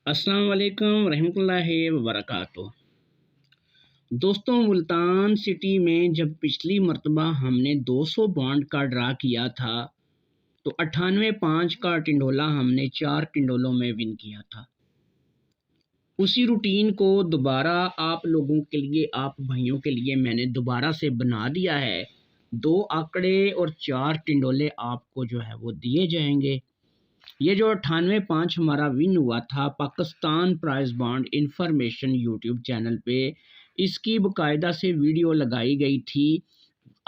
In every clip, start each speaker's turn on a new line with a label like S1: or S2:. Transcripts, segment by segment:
S1: अस्सलाम वालेकुम रहमतुल्लाहि व बरकातुहू। दोस्तों, मुल्तान सिटी में जब पिछली मर्तबा हमने 200 बॉन्ड का ड्रा किया था तो 98.5 का टिंडोला हमने 4 टिंडोलों में विन किया था। उसी रूटीन को दोबारा आप लोगों के लिए, आप भाइयों के लिए मैंने दोबारा से बना दिया है। 2 आंकड़े और 4 टिंडोले आपको जो है वो दिए जाएंगे। ये जो 98.5 हमारा विन हुआ था Pakistan prize bond information YouTube channel पे, इसकी बकायदा से वीडियो लगाई गई थी।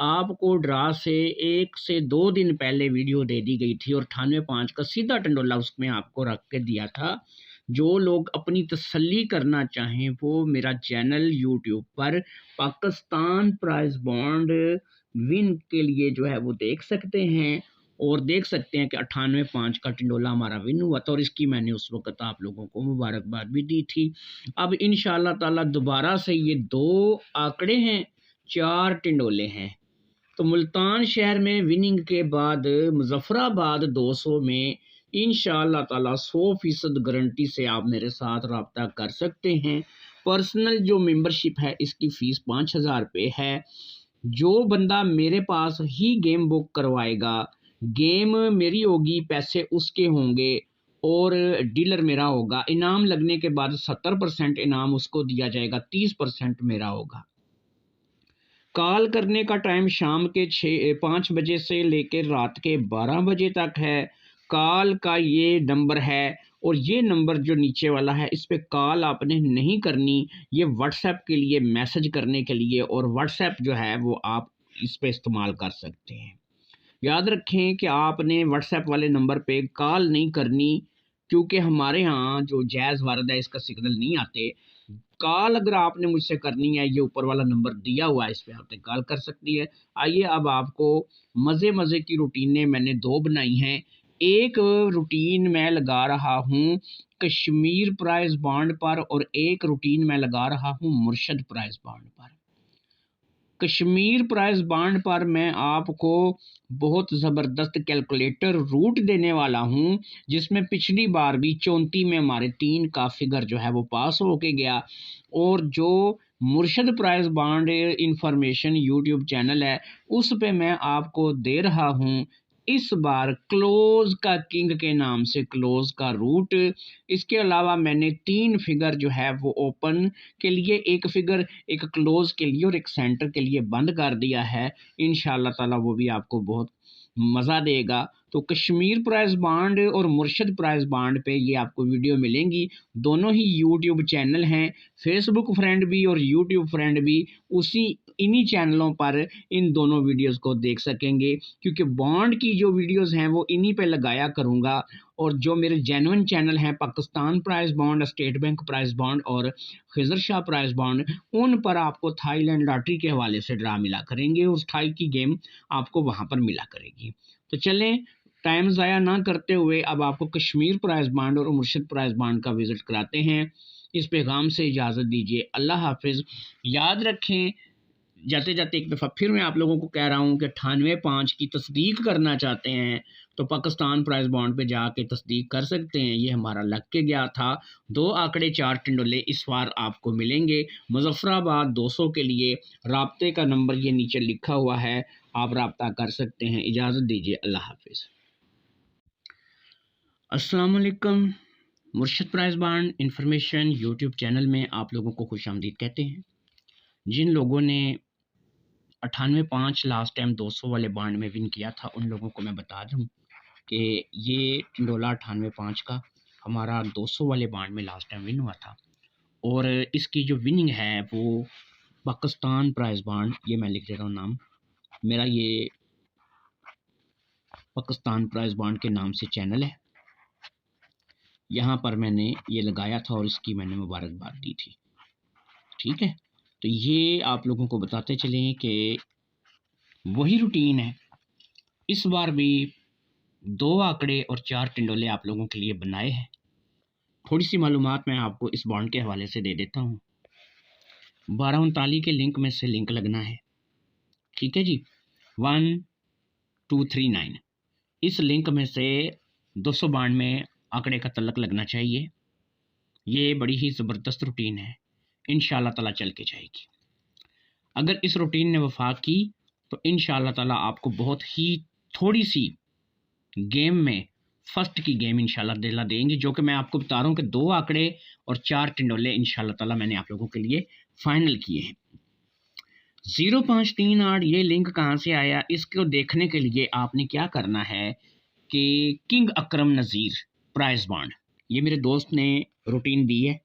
S1: आपको ड्रा से 1 से 2 दिन पहले वीडियो दे दी गई थी और 98.5 का सीधा टंडोला उसमें आपको रख के दिया था। जो लोग अपनी तसल्ली करना चाहें वो मेरा चैनल यूट्यूब पर पाकिस्तान प्राइज बॉन्ड विन के लिए जो है वो देख सकते हैं और देख सकते हैं कि 98.5 का टिंडोला हमारा विन हुआ था और इसकी मैंने उस वक्त आप लोगों को मुबारकबाद भी दी थी। अब इंशाल्लाह ताला दोबारा से ये 2 आंकड़े हैं, 4 टिंडोले हैं। तो मुल्तान शहर में विनिंग के बाद मुजफ्फराबाद 200 में इंशाल्लाह ताला 100% गारंटी से आप मेरे साथ रब्ता कर सकते हैं। पर्सनल जो मेंबरशिप है इसकी फ़ीस 5,000 रुपये है। जो बंदा मेरे पास ही गेम बुक करवाएगा, गेम मेरी होगी, पैसे उसके होंगे और डीलर मेरा होगा। इनाम लगने के बाद 70% इनाम उसको दिया जाएगा, 30% मेरा होगा। कॉल करने का टाइम शाम के 5 बजे से लेकर रात के 12 बजे तक है। कॉल का ये नंबर है और ये नंबर जो नीचे वाला है इस पे कॉल आपने नहीं करनी, ये व्हाट्सएप के लिए, मैसेज करने के लिए, और व्हाट्सएप जो है वो आप इस पे इस्तेमाल कर सकते हैं। याद रखें कि आपने व्हाट्सएप वाले नंबर पे कॉल नहीं करनी क्योंकि हमारे यहाँ जो जैज़ वारद है इसका सिग्नल नहीं आते। कॉल अगर आपने मुझसे करनी है, ये ऊपर वाला नंबर दिया हुआ है, इस पे आपने कॉल कर सकती है। आइए अब आपको मज़े की रूटीनें मैंने 2 बनाई हैं। एक रूटीन मैं लगा रहा हूँ कश्मीर प्राइज बॉन्ड पर और एक रूटीन मैं लगा रहा हूँ मुर्शद प्राइज बॉन्ड पर। कश्मीर प्राइज बॉन्ड पर मैं आपको बहुत ज़बरदस्त कैलकुलेटर रूट देने वाला हूं, जिसमें पिछली बार भी 34 में हमारे 3 का फिगर जो है वो पास होके गया। और जो Murshad prize bond information YouTube channel है उस पे मैं आपको दे रहा हूं इस बार क्लोज का किंग के नाम से क्लोज का रूट। इसके अलावा मैंने 3 फिगर जो है वो ओपन के लिए, एक फिगर एक क्लोज के लिए और एक सेंटर के लिए बंद कर दिया है। इंशाल्लाह ताला वो भी आपको बहुत मज़ा देगा। तो कश्मीर प्राइज बॉन्ड और मुर्शद प्राइज बॉन्ड पे ये आपको वीडियो मिलेंगी। दोनों ही यूट्यूब चैनल हैं, फेसबुक फ्रेंड भी और यूट्यूब फ्रेंड भी उसी इन्हीं चैनलों पर इन दोनों वीडियोस को देख सकेंगे, क्योंकि बॉन्ड की जो वीडियोस हैं वो इन्हीं पे लगाया करूँगा। और जो मेरे जेन्युइन चैनल हैं Pakistan prize bond, state bank prize bond और खिजर शाह प्राइज बॉन्ड, उन पर आपको थाईलैंड लॉटरी के हवाले से ड्रा मिला करेंगे, उस थाई की गेम आपको वहाँ पर मिला करेगी। तो चलें, टाइम ज़ाया ना करते हुए अब आपको कश्मीर प्राइज बॉन्ड और मुर्शिद प्राइज बॉन्ड का विज़िट कराते हैं। इस पैगाम से इजाज़त दीजिए, अल्लाह हाफिज़। याद रखें, जाते जाते एक दफ़ा फिर मैं आप लोगों को कह रहा हूँ कि 98.5 की तस्दीक करना चाहते हैं तो पाकिस्तान प्राइज बॉन्ड पे जाके तस्दीक कर सकते हैं। ये हमारा लग के गया था। 2 आंकड़े 4 टिंडोले इस बार आपको मिलेंगे। मुजफ्फराबाद 200 के लिए राब्ते का नंबर ये नीचे लिखा हुआ है, आप राब्ता कर सकते हैं। इजाज़त दीजिए, अल्लाह हाफिज़। अस्सलाम वालेकुम। Murshad prize bond information YouTube channel में आप लोगों को खुश आमदीद कहते हैं। जिन लोगों ने 98.5 लास्ट टाइम 200 वाले बॉन्ड में विन किया था उन लोगों को मैं बता दूं कि ये टिंडोला 98.5 का हमारा 200 वाले बॉन्ड में लास्ट टाइम विन हुआ था और इसकी जो विनिंग है वो पाकिस्तान प्राइज बॉन्ड, ये मैं लिख दे रहा हूँ नाम मेरा, ये पाकिस्तान प्राइज बॉन्ड के नाम से चैनल है। यहाँ पर मैंने ये लगाया था और इसकी मैंने मुबारकबाद दी थी। ठीक है, तो ये आप लोगों को बताते चलें कि वही रूटीन है। इस बार भी 2 आंकड़े और 4 टिंडोले आप लोगों के लिए बनाए हैं। थोड़ी सी मालूमात मैं आपको इस बॉन्ड के हवाले से दे देता हूँ। 1239 के लिंक में से लिंक लगना है। ठीक है जी, 1239 इस लिंक में से 200 बॉन्ड में आंकड़े का तलक लगना चाहिए। ये बड़ी ही ज़बरदस्त रूटीन है, इंशाल्लाह ताला चल के जाएगी। अगर इस रूटीन ने वफा की तो इंशाल्लाह ताला आपको बहुत ही थोड़ी सी गेम में फर्स्ट की गेम इंशाल्लाह दिला देंगे, जो कि मैं आपको बता रहा हूँ कि 2 आंकड़े और 4 टिंडोले इंशाल्लाह ताला मैंने आप लोगों के लिए फाइनल किए हैं। 0538 ये लिंक कहाँ से आया, इसको देखने के लिए आपने क्या करना है कि किंग अकरम नज़ीर प्राइस बॉन्ड, ये मेरे दोस्त ने रूटीन दी है।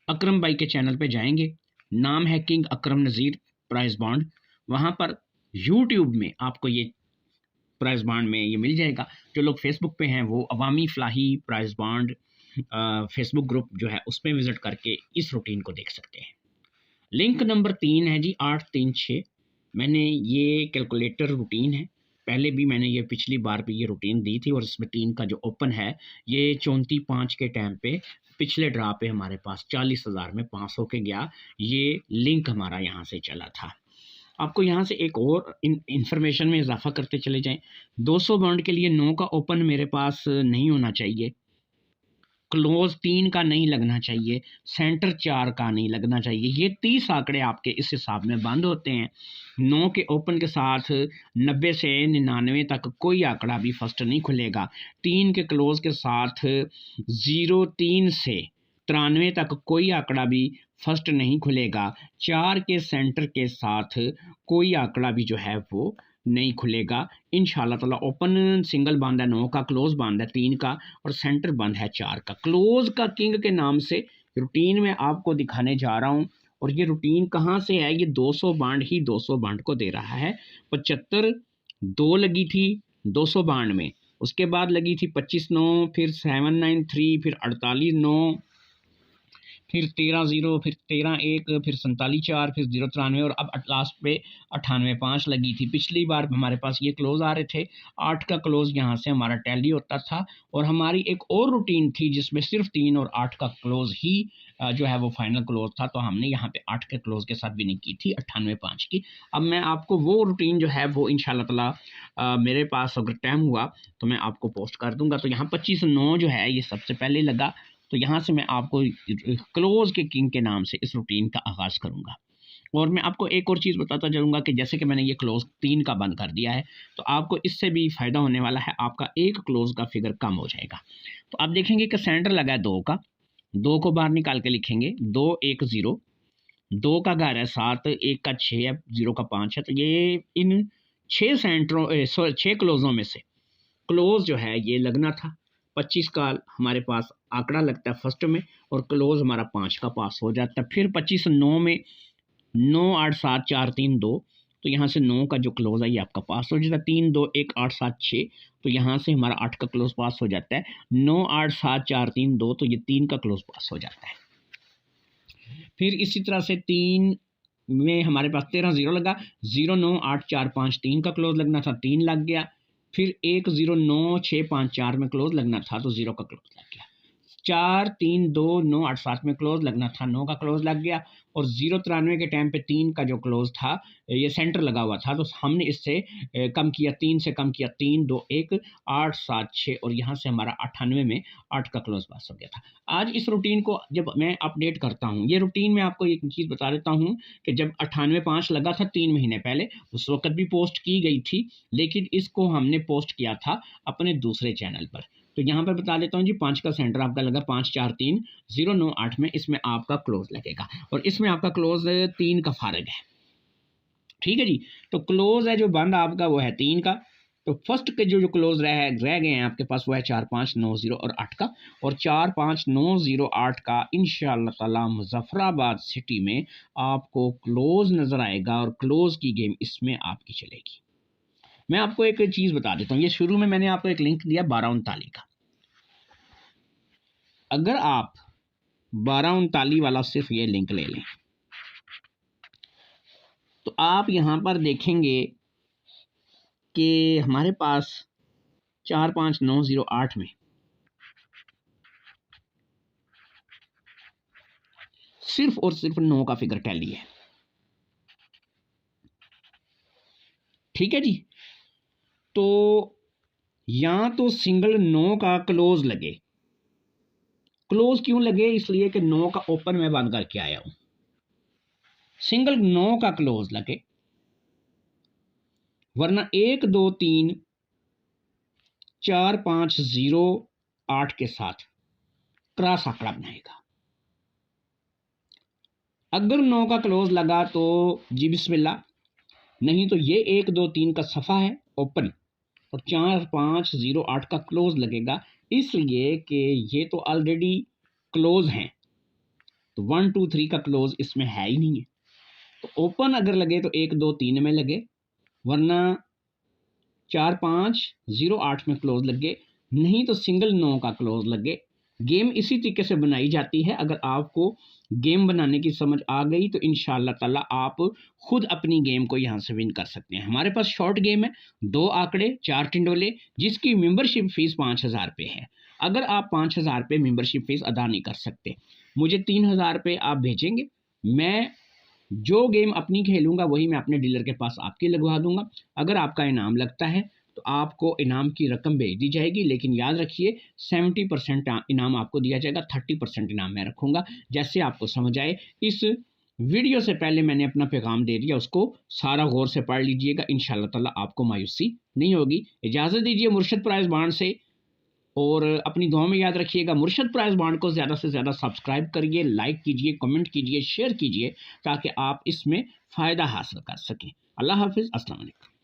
S1: अकरम भाई के चैनल पे जाएंगे, नाम है किंग अकरम नज़ीर प्राइस बॉन्ड, वहाँ पर यूट्यूब में आपको ये प्राइस बॉन्ड में ये मिल जाएगा। जो लोग फेसबुक पे हैं वो अवामी Falahi price bond Facebook group जो है उस पर विज़िट करके इस रूटीन को देख सकते हैं। लिंक नंबर 3 है जी 836। मैंने ये कैलकुलेटर रूटीन है, पहले भी मैंने ये पिछली बार भी ये रूटीन दी थी, और इसमें 3 का जो ओपन है ये 34/5 के टाइम पे पिछले ड्रा पे हमारे पास 40,000 में 500 के गया। ये लिंक हमारा यहाँ से चला था। आपको यहाँ से एक और इंफॉर्मेशन में इजाफा करते चले जाएं। 200 बॉन्ड के लिए 9 का ओपन मेरे पास नहीं होना चाहिए, क्लोज 3 का नहीं लगना चाहिए, सेंटर 4 का नहीं लगना चाहिए। ये 30 आंकड़े आपके इस हिसाब में बंद होते हैं। 9 के ओपन के साथ 90 से 99 तक कोई आंकड़ा भी फर्स्ट नहीं खुलेगा। 3 के क्लोज के साथ 03 से 93 तक कोई आंकड़ा भी फर्स्ट नहीं खुलेगा। 4 के सेंटर के साथ कोई आंकड़ा भी जो है वो नहीं खुलेगा। इंशाल्लाह ताला ओपन सिंगल बंद है 9 का, क्लोज बंद है 3 का, और सेंटर बंद है 4 का। क्लोज का किंग के नाम से रूटीन में आपको दिखाने जा रहा हूँ। और ये रूटीन कहाँ से है, ये 200 बांड ही 200 बांड को दे रहा है। 75 2 लगी थी 200 बांड में, उसके बाद लगी थी 25/9, फिर 793, फिर 48/9, फिर 13/0, फिर 13/1, फिर 47/4, फिर 093, और अब लास्ट पे 98/5 लगी थी। पिछली बार हमारे पास ये क्लोज आ रहे थे, 8 का क्लोज यहाँ से हमारा टैली होता था। और हमारी एक और रूटीन थी जिसमें सिर्फ 3 और 8 का क्लोज ही जो है वो फाइनल क्लोज था, तो हमने यहाँ पे 8 के क्लोज के साथ भी नहीं की थी 98/5 की। अब मैं आपको वो रूटीन जो है वो इंशाल्लाह ताला मेरे पास अगर टाइम हुआ तो मैं आपको पोस्ट कर दूंगा। तो यहाँ 25/9 जो है ये सबसे पहले लगा, तो यहाँ से मैं आपको क्लोज के किंग के नाम से इस रूटीन का आगाज़ करूँगा। और मैं आपको एक और चीज़ बताता चलूँगा कि जैसे कि मैंने ये क्लोज 3 का बंद कर दिया है, तो आपको इससे भी फ़ायदा होने वाला है, आपका एक क्लोज का फिगर कम हो जाएगा। तो आप देखेंगे कि सेंटर लगा है 2 का, 2 को बाहर निकाल के लिखेंगे 2 1 0, 2 का घर है 7, 1 का 6 है, 0 का 5 है। तो ये इन 6 सेंटरों 6 क्लोजों में से क्लोज जो है ये लगना था। 25 का हमारे पास आंकड़ा लगता है फर्स्ट में, और क्लोज हमारा 5 का पास हो जाता है। फिर 25/9 में 9 8 7 4 3 2, तो यहाँ से 9 का जो क्लोज है ये आपका पास हो जाता है। 3 2 1 8 7 6, तो यहाँ से हमारा 8 का क्लोज पास हो जाता है। 9 8 7 4 3 2, तो ये 3 का क्लोज पास हो जाता है। फिर इसी तरह से 3 में हमारे पास 13/0 लगा, 0 9 8 4 5 3 का क्लोज लगना था, 3 लग गया। फिर 1 0 9 6 5 4 में क्लोज लगना था, तो 0 का क्लोज लग गया। 4 3 2 9 8 7 में क्लोज लगना था, 9 का क्लोज लग गया। और 093 के टाइम पे 3 का जो क्लोज था ये सेंटर लगा हुआ था, तो हमने इससे कम किया, 3 से कम किया, 3 2 1 8 7 6, और यहाँ से हमारा 98 में 8 का क्लोज पास हो गया था। आज इस रूटीन को जब मैं अपडेट करता हूँ, ये रूटीन में आपको एक चीज़ बता देता हूँ कि जब 98/5 लगा था 3 महीने पहले, उस वक्त भी पोस्ट की गई थी, लेकिन इसको हमने पोस्ट किया था अपने दूसरे चैनल पर। तो यहाँ पर बता देता हूँ जी, 5 का सेंटर आपका लगा 5 4 3 0 9 8 में, इसमें आपका क्लोज लगेगा, और इसमें आपका क्लोज 3 का फारग है। ठीक है जी, तो क्लोज है जो बंद आपका वो है 3 का। तो फर्स्ट के जो क्लोज रह गए हैं आपके पास वो है 4 5 9 0 और 8 का, और 4 5 9 0 8 का इंशाअल्लाह ताला मुजफ्फराबाद सिटी में आपको क्लोज नजर आएगा, और क्लोज की गेम इसमें आपकी चलेगी। मैं आपको एक चीज़ बता देता हूँ, ये शुरू में मैंने आपको एक लिंक दिया 1239 का। अगर आप 1239 वाला सिर्फ ये लिंक ले लें, तो आप यहाँ पर देखेंगे कि हमारे पास 4 5 9 0 8 में सिर्फ और सिर्फ 9 का फिगर टैली है। ठीक है जी, तो या तो सिंगल 9 का क्लोज लगे, क्लोज क्यों लगे? इसलिए कि 9 का ओपन मैं बंद करके आया हूं। सिंगल 9 का क्लोज लगे, वरना 1 2 3 4 5 0 8 के साथ क्रॉस आंकड़ा बनाएगा। अगर 9 का क्लोज लगा तो जी बिस्मिल्लाह, नहीं तो ये 1 2 3 का सफ़ा है ओपन, और 4 5 0 8 का क्लोज लगेगा, इसलिए कि ये तो ऑलरेडी क्लोज हैं, तो 1 2 3 का क्लोज इसमें है ही नहीं है। तो ओपन अगर लगे तो 1 2 3 में लगे, वरना 4 5 0 8 में क्लोज लगे, नहीं तो सिंगल 9 का क्लोज लगे। गेम इसी तरीके से बनाई जाती है। अगर आपको गेम बनाने की समझ आ गई तो इंशाअल्लाह ताला आप खुद अपनी गेम को यहाँ से विन कर सकते हैं। हमारे पास शॉर्ट गेम है, 2 आंकड़े 4 टिंडोले, जिसकी मेंबरशिप फीस 5,000 रुपये है। अगर आप 5,000 रुपये मेंबरशिप फीस अदा नहीं कर सकते, मुझे 3,000 रुपये आप भेजेंगे, मैं जो गेम अपनी खेलूंगा वही मैं अपने डीलर के पास आपकी लगवा दूंगा। अगर आपका इनाम लगता है तो आपको इनाम की रकम भेज दी जाएगी, लेकिन याद रखिए 70% इनाम आपको दिया जाएगा, 30% इनाम मैं रखूंगा। जैसे आपको समझ आए। इस वीडियो से पहले मैंने अपना पैगाम दे दिया, उसको सारा गौर से पढ़ लीजिएगा, इंशाअल्लाह ताला आपको मायूसी नहीं होगी। इजाज़त दीजिए मुर्शद प्राइज बांड से, और अपनी दुआ में याद रखिएगा मुर्शद प्राइज बांड को ज़्यादा से ज़्यादा सब्सक्राइब करिए, लाइक कीजिए, कमेंट कीजिए, शेयर कीजिए, ताकि आप इसमें फ़ायदा हासिल कर सकें। अल्लाह हाफिज़, अस्सलाम वालेकुम।